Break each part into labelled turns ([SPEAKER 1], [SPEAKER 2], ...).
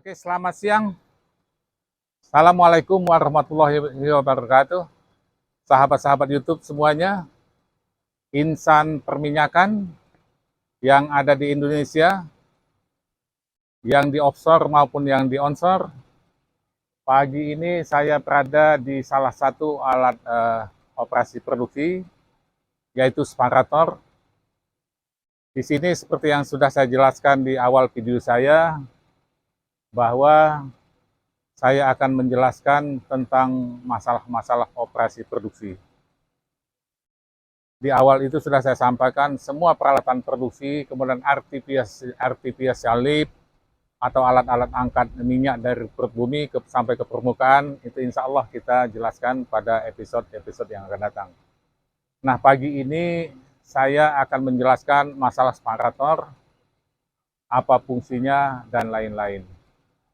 [SPEAKER 1] Oke, selamat siang. Assalamualaikum warahmatullahi wabarakatuh. Sahabat-sahabat YouTube semuanya, insan perminyakan yang ada di Indonesia, yang di offshore maupun yang di onshore. Pagi ini saya berada di salah satu alat operasi produksi, yaitu separator. Di sini seperti yang sudah saya jelaskan di awal video saya, bahwa saya akan menjelaskan tentang masalah-masalah operasi produksi. Di awal itu sudah saya sampaikan semua peralatan produksi, kemudian artificial lift atau alat-alat angkat minyak dari perut bumi sampai ke permukaan, itu insya Allah kita jelaskan pada episode-episode yang akan datang. Nah, pagi ini saya akan menjelaskan masalah separator, apa fungsinya, dan lain-lain.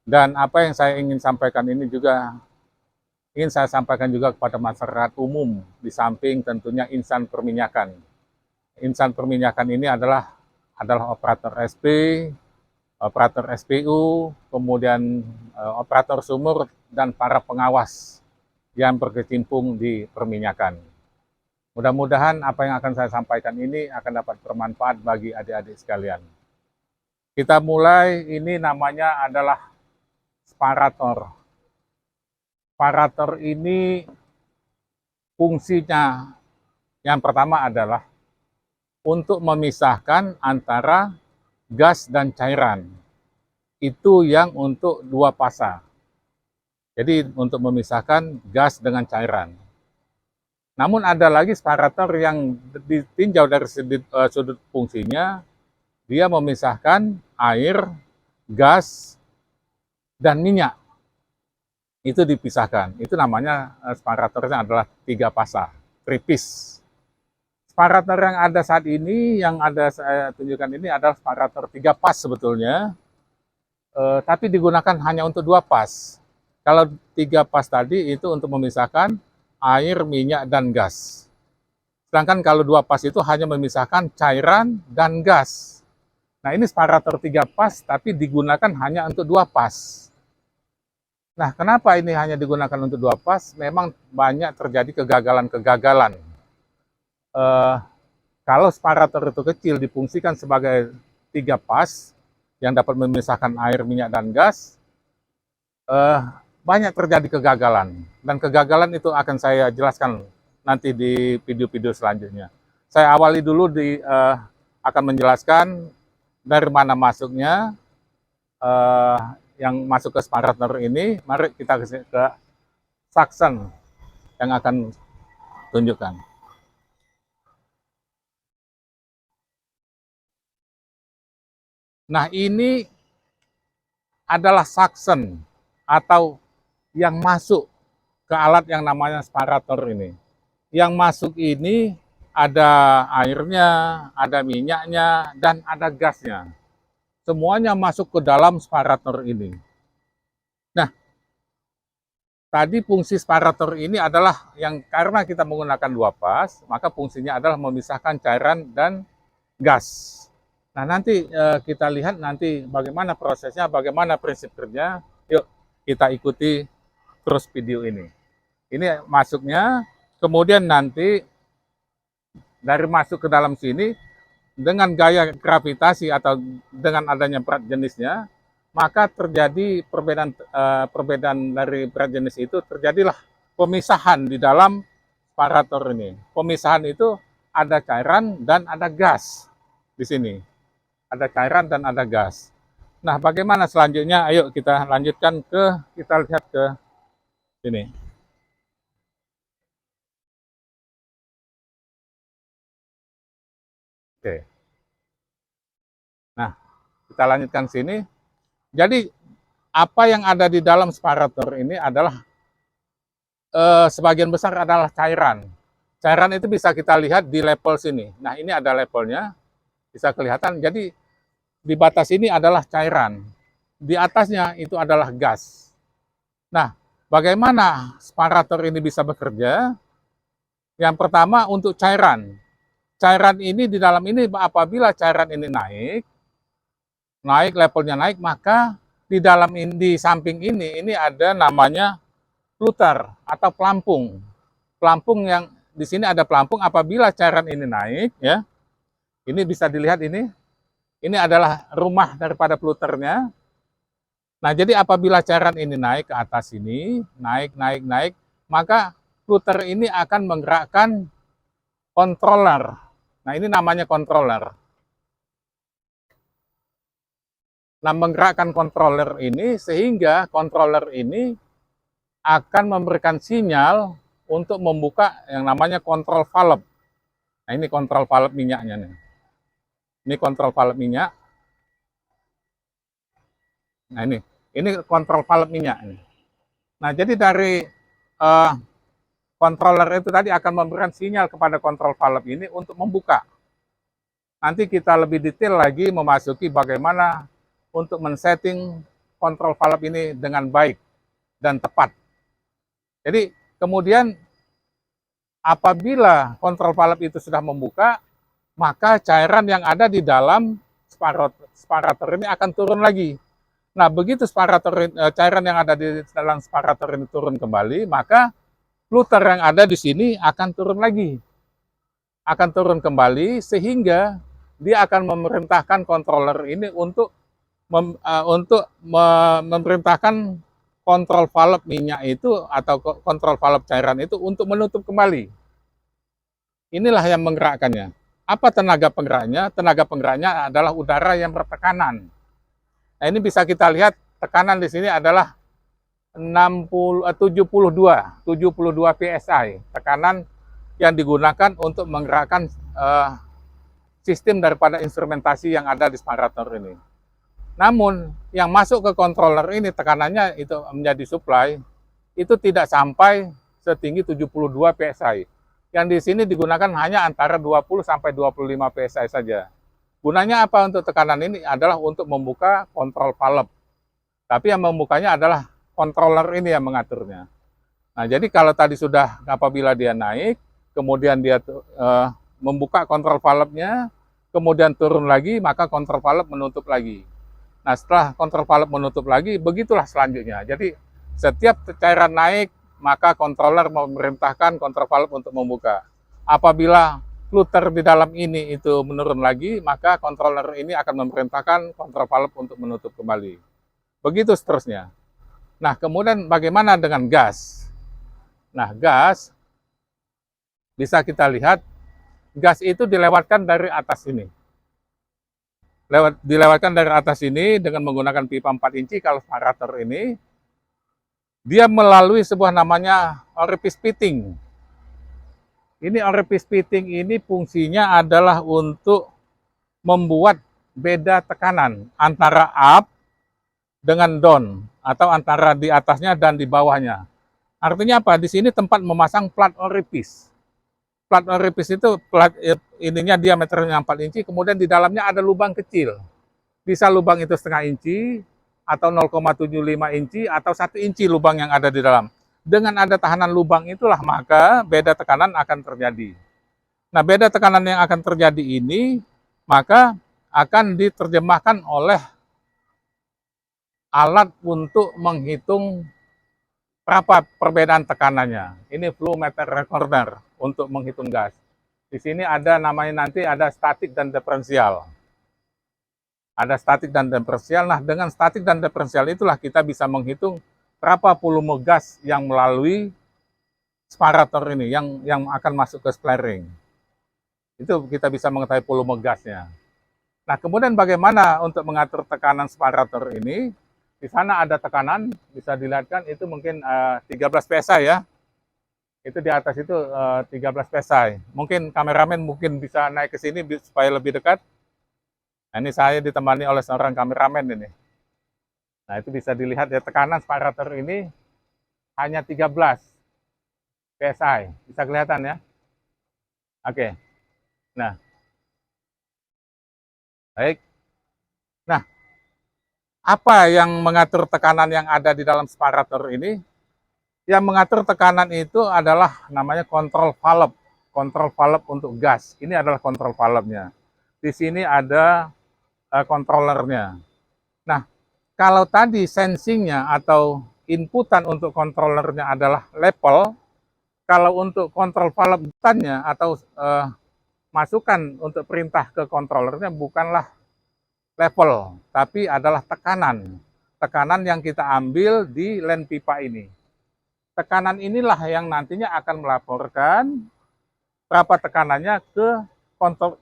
[SPEAKER 1] Dan apa yang saya ingin sampaikan ini juga ingin saya sampaikan juga kepada masyarakat umum, di samping tentunya insan perminyakan. Insan perminyakan ini adalah operator SP, operator SPU, kemudian operator sumur, dan para pengawas yang berkecimpung di perminyakan. Mudah-mudahan apa yang akan saya sampaikan ini akan dapat bermanfaat bagi adik-adik sekalian. Kita mulai, ini namanya adalah separator. Separator ini fungsinya yang pertama adalah untuk memisahkan antara gas dan cairan. Itu yang untuk dua fasa. Jadi untuk memisahkan gas dengan cairan. Namun ada lagi separator yang ditinjau dari sudut fungsinya, dia memisahkan air, gas, dan minyak. Itu dipisahkan. Itu namanya separatornya adalah tiga fasa, tripis. Separator yang ada saat ini, yang ada saya tunjukkan ini adalah separator tiga pas sebetulnya, tapi digunakan hanya untuk dua pas. Kalau tiga pas tadi itu untuk memisahkan air, minyak, dan gas. Sedangkan kalau dua pas itu hanya memisahkan cairan dan gas. Nah, ini separator tiga pas, tapi digunakan hanya untuk dua pas. Nah, kenapa ini hanya digunakan untuk dua pas? Memang banyak terjadi kegagalan-kegagalan. Kalau separator itu kecil difungsikan sebagai tiga pas yang dapat memisahkan air, minyak, dan gas, banyak terjadi kegagalan. Dan kegagalan itu akan saya jelaskan nanti di video-video selanjutnya. Saya awali dulu akan menjelaskan dari mana masuknya, yang masuk ke separator ini. Mari kita ke suction yang akan tunjukkan. Nah, ini adalah suction atau yang masuk ke alat yang namanya separator ini. Yang masuk ini ada airnya, ada minyaknya, dan ada gasnya. Semuanya masuk ke dalam separator ini. Nah, tadi fungsi separator ini adalah yang karena kita menggunakan dua pas, maka fungsinya adalah memisahkan cairan dan gas. Nah, nanti kita lihat nanti bagaimana prosesnya, bagaimana prinsip kerja. Yuk, kita ikuti terus video ini. Ini masuknya, kemudian nanti dari masuk ke dalam sini, dengan gaya gravitasi atau dengan adanya berat jenisnya, maka terjadi perbedaan dari berat jenis itu, terjadilah pemisahan di dalam separator ini. Pemisahan itu ada cairan dan ada gas di sini. Ada cairan dan ada gas. Nah, bagaimana selanjutnya? Ayo kita lanjutkan kita lihat ke sini. Oke. Nah, kita lanjutkan sini. Jadi, apa yang ada di dalam separator ini adalah sebagian besar adalah cairan. Cairan itu bisa kita lihat di level sini. Nah, ini ada levelnya, bisa kelihatan. Jadi, di batas ini adalah cairan. Di atasnya itu adalah gas. Nah, bagaimana separator ini bisa bekerja? Yang pertama untuk cairan. Cairan ini di dalam ini, apabila cairan ini naik levelnya naik, maka di dalam ini, di samping ini ada namanya fluter atau pelampung. Pelampung yang di sini ada pelampung apabila cairan ini naik ya. Ini bisa dilihat ini. Ini adalah rumah daripada fluternya. Nah, jadi apabila cairan ini naik ke atas ini, naik, maka fluter ini akan menggerakkan controller. Nah, ini namanya controller. Nah, menggerakkan controller ini sehingga controller ini akan memberikan sinyal untuk membuka yang namanya kontrol valve. Nah, ini kontrol valve minyaknya nih. Ini kontrol valve minyak. Nah, ini kontrol valve minyak. Nah, jadi dari controller itu tadi akan memberikan sinyal kepada kontrol valve ini untuk membuka. Nanti kita lebih detail lagi memasuki bagaimana untuk men-setting kontrol valve ini dengan baik dan tepat. Jadi kemudian apabila kontrol valve itu sudah membuka, maka cairan yang ada di dalam sparator ini akan turun lagi. Nah, begitu cairan yang ada di dalam sparator ini turun kembali, maka fluter yang ada di sini akan turun lagi. Akan turun kembali sehingga dia akan memerintahkan controller ini untuk memerintahkan kontrol valve minyak itu atau kontrol valve cairan itu untuk menutup kembali. Inilah yang menggerakkannya. Apa tenaga penggeraknya? Tenaga penggeraknya adalah udara yang bertekanan. Nah, ini bisa kita lihat tekanan di sini adalah 72 PSI, tekanan yang digunakan untuk menggerakkan sistem daripada instrumentasi yang ada di sparator ini. Namun yang masuk ke controller ini tekanannya itu menjadi supply itu tidak sampai setinggi 72 PSI. Yang di sini digunakan hanya antara 20 sampai 25 PSI saja. Gunanya apa untuk tekanan ini? Adalah untuk membuka kontrol valve. Tapi yang membukanya adalah controller ini yang mengaturnya. Nah, jadi kalau tadi sudah apabila dia naik, kemudian dia membuka kontrol valve-nya, kemudian turun lagi, maka kontrol valve menutup lagi. Nah, setelah kontrol valve menutup lagi, begitulah selanjutnya. Jadi, setiap cairan naik, maka controller memerintahkan kontrol valve untuk membuka. Apabila fluter di dalam ini itu menurun lagi, maka controller ini akan memerintahkan kontrol valve untuk menutup kembali. Begitu seterusnya. Nah, kemudian bagaimana dengan gas? Nah, gas, bisa kita lihat, gas itu dilewatkan dari atas ini. Dilewatkan dari atas ini dengan menggunakan pipa 4 inci kalau sparator ini. Dia melalui sebuah namanya orifice fitting. Ini orifice fitting ini fungsinya adalah untuk membuat beda tekanan antara up dengan down atau antara di atasnya dan di bawahnya. Artinya apa? Di sini tempat memasang plat orifice. Plat orifice itu ininya diameternya 4 inci, kemudian di dalamnya ada lubang kecil. Bisa lubang itu setengah inci atau 0,75 inci atau 1 inci lubang yang ada di dalam. Dengan ada tahanan lubang itulah maka beda tekanan akan terjadi. Nah, beda tekanan yang akan terjadi ini maka akan diterjemahkan oleh alat untuk menghitung berapa perbedaan tekanannya. Ini flow meter recorder untuk menghitung gas. Di sini ada namanya nanti ada statik dan diferensial. Ada statik dan diferensial. Nah, dengan statik dan diferensial itulah kita bisa menghitung berapa volume gas yang melalui sparator ini yang akan masuk ke flaring. Itu kita bisa mengetahui volume gasnya. Nah, kemudian bagaimana untuk mengatur tekanan sparator ini? Di sana ada tekanan, bisa dilihatkan itu mungkin 13 PSI ya. Itu di atas itu 13 PSI. Mungkin kameramen mungkin bisa naik ke sini supaya lebih dekat. Nah, ini saya ditemani oleh seorang kameramen ini. Nah, itu bisa dilihat ya, tekanan sparator ini hanya 13 PSI. Bisa kelihatan ya? Oke. Nah, baik. Nah, apa yang mengatur tekanan yang ada di dalam sparator ini? Yang mengatur tekanan itu adalah namanya kontrol valve. Kontrol valve untuk gas. Ini adalah kontrol valve-nya. Di sini ada kontrolernya. Nah, kalau tadi sensingnya atau inputan untuk controllernya adalah level, kalau untuk kontrol valve atau masukan untuk perintah ke controllernya bukanlah level, tapi adalah tekanan. Tekanan yang kita ambil di len pipa ini. Tekanan inilah yang nantinya akan melaporkan berapa tekanannya ke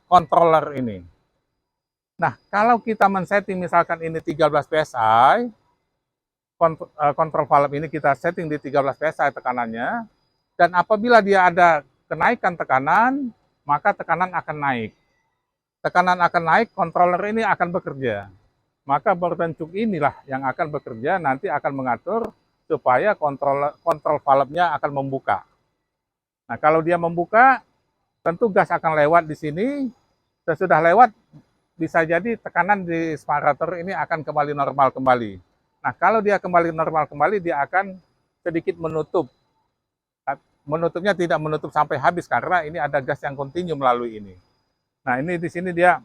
[SPEAKER 1] controller ini. Nah, kalau kita men-setting misalkan ini 13 PSI, kontrol valve ini kita setting di 13 PSI tekanannya, dan apabila dia ada kenaikan tekanan, maka tekanan akan naik. Tekanan akan naik, controller ini akan bekerja. Maka bertencuk inilah yang akan bekerja, nanti akan mengatur supaya kontrol valve-nya akan membuka. Nah, kalau dia membuka, tentu gas akan lewat di sini. Sesudah lewat, bisa jadi tekanan di separator ini akan kembali normal kembali. Nah, kalau dia kembali normal kembali, dia akan sedikit menutup. Menutupnya tidak menutup sampai habis, karena ini ada gas yang kontinu melalui ini. Nah, ini di sini dia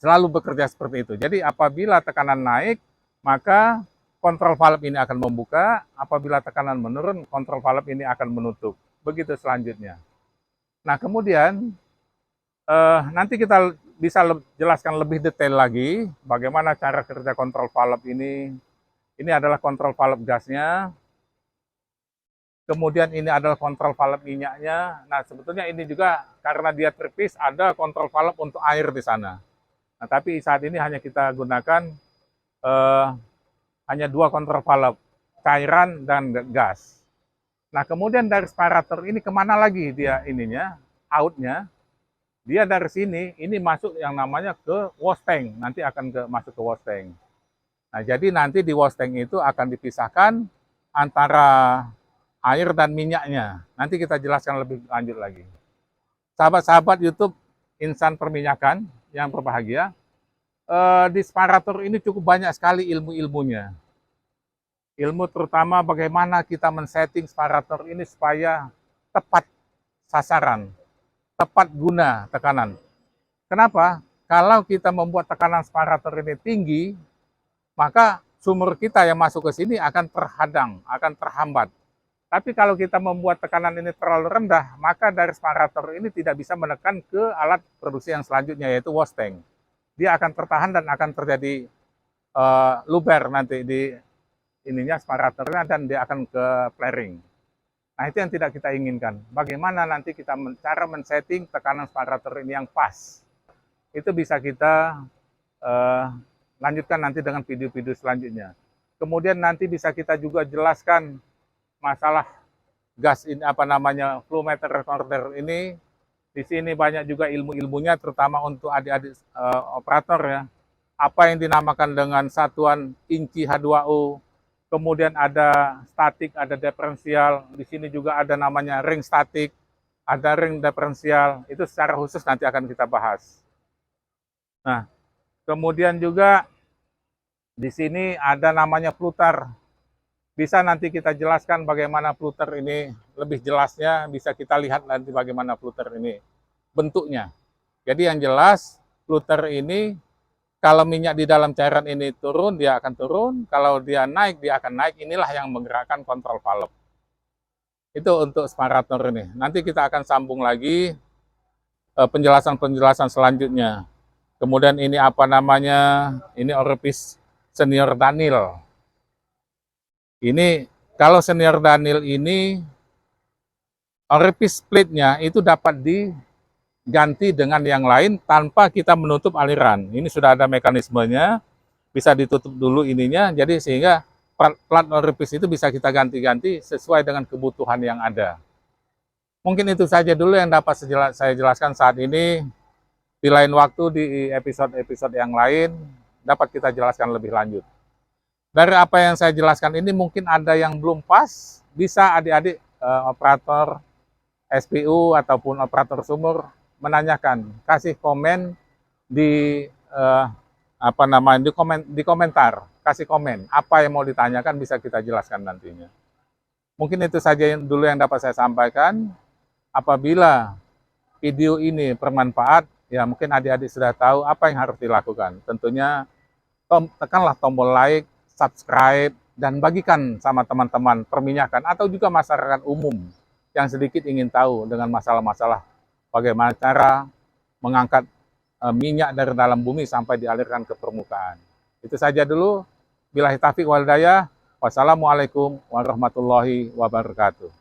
[SPEAKER 1] selalu bekerja seperti itu. Jadi apabila tekanan naik, maka kontrol valve ini akan membuka. Apabila tekanan menurun, kontrol valve ini akan menutup. Begitu selanjutnya. Nah, kemudian nanti kita bisa jelaskan lebih detail lagi bagaimana cara kerja kontrol valve ini. Ini adalah kontrol valve gasnya. Kemudian ini adalah kontrol valve minyaknya. Nah, sebetulnya ini juga karena dia terpis, ada kontrol valve untuk air di sana. Nah, tapi saat ini hanya kita gunakan hanya 2 kontrol valve, cairan dan gas. Nah, kemudian dari separator ini kemana lagi dia ininya, outnya? Dia dari sini, ini masuk yang namanya ke wash tank, nanti akan masuk ke wash tank. Nah, jadi nanti di wash tank itu akan dipisahkan antara air dan minyaknya. Nanti kita jelaskan lebih lanjut lagi. Sahabat-sahabat YouTube Insan Perminyakan yang berbahagia, di separator ini cukup banyak sekali ilmu-ilmunya. Ilmu terutama bagaimana kita men-setting separator ini supaya tepat sasaran, tepat guna tekanan. Kenapa? Kalau kita membuat tekanan separator ini tinggi, maka sumur kita yang masuk ke sini akan terhadang, akan terhambat. Tapi kalau kita membuat tekanan ini terlalu rendah, maka dari separator ini tidak bisa menekan ke alat produksi yang selanjutnya, yaitu wash tank. Dia akan tertahan dan akan terjadi luber nanti di ininya separatornya, dan dia akan ke flaring. Nah, itu yang tidak kita inginkan. Bagaimana nanti kita cara men-setting tekanan separator ini yang pas. Itu bisa kita lanjutkan nanti dengan video-video selanjutnya. Kemudian nanti bisa kita juga jelaskan masalah gas ini, apa namanya, flow meter recorder ini. Di sini banyak juga ilmu-ilmunya, terutama untuk adik-adik operator ya. Apa yang dinamakan dengan satuan inci H2O, kemudian ada statik, ada diferensial. Di sini juga ada namanya ring statik, ada ring diferensial. Itu secara khusus nanti akan kita bahas. Nah, kemudian juga di sini ada namanya fluter. Bisa nanti kita jelaskan bagaimana fluter ini lebih jelasnya, bisa kita lihat nanti bagaimana fluter ini bentuknya. Jadi yang jelas fluter ini kalau minyak di dalam cairan ini turun, dia akan turun. Kalau dia naik, dia akan naik. Inilah yang menggerakkan kontrol valve. Itu untuk separator ini. Nanti kita akan sambung lagi penjelasan-penjelasan selanjutnya. Kemudian ini apa namanya? Ini Orepis Senior Danil. Ini kalau Senior Danil ini Orepis plate-nya itu dapat diganti dengan yang lain tanpa kita menutup aliran. Ini sudah ada mekanismenya, bisa ditutup dulu ininya, jadi sehingga plat Orepis itu bisa kita ganti-ganti sesuai dengan kebutuhan yang ada. Mungkin itu saja dulu yang dapat saya jelaskan saat ini. Di lain waktu, di episode-episode yang lain, dapat kita jelaskan lebih lanjut. Dari apa yang saya jelaskan ini mungkin ada yang belum pas, bisa adik-adik operator SPU ataupun operator sumur menanyakan, kasih komen di di komentar, kasih komen apa yang mau ditanyakan, bisa kita jelaskan nantinya. Mungkin itu saja dulu yang dapat saya sampaikan. Apabila video ini bermanfaat, ya mungkin adik-adik sudah tahu apa yang harus dilakukan. Tentunya tekanlah tombol like, subscribe, dan bagikan sama teman-teman perminyakan atau juga masyarakat umum yang sedikit ingin tahu dengan masalah-masalah bagaimana cara mengangkat minyak dari dalam bumi sampai dialirkan ke permukaan. Itu saja dulu. Billahi taufiq wal hidayah. Wassalamualaikum warahmatullahi wabarakatuh.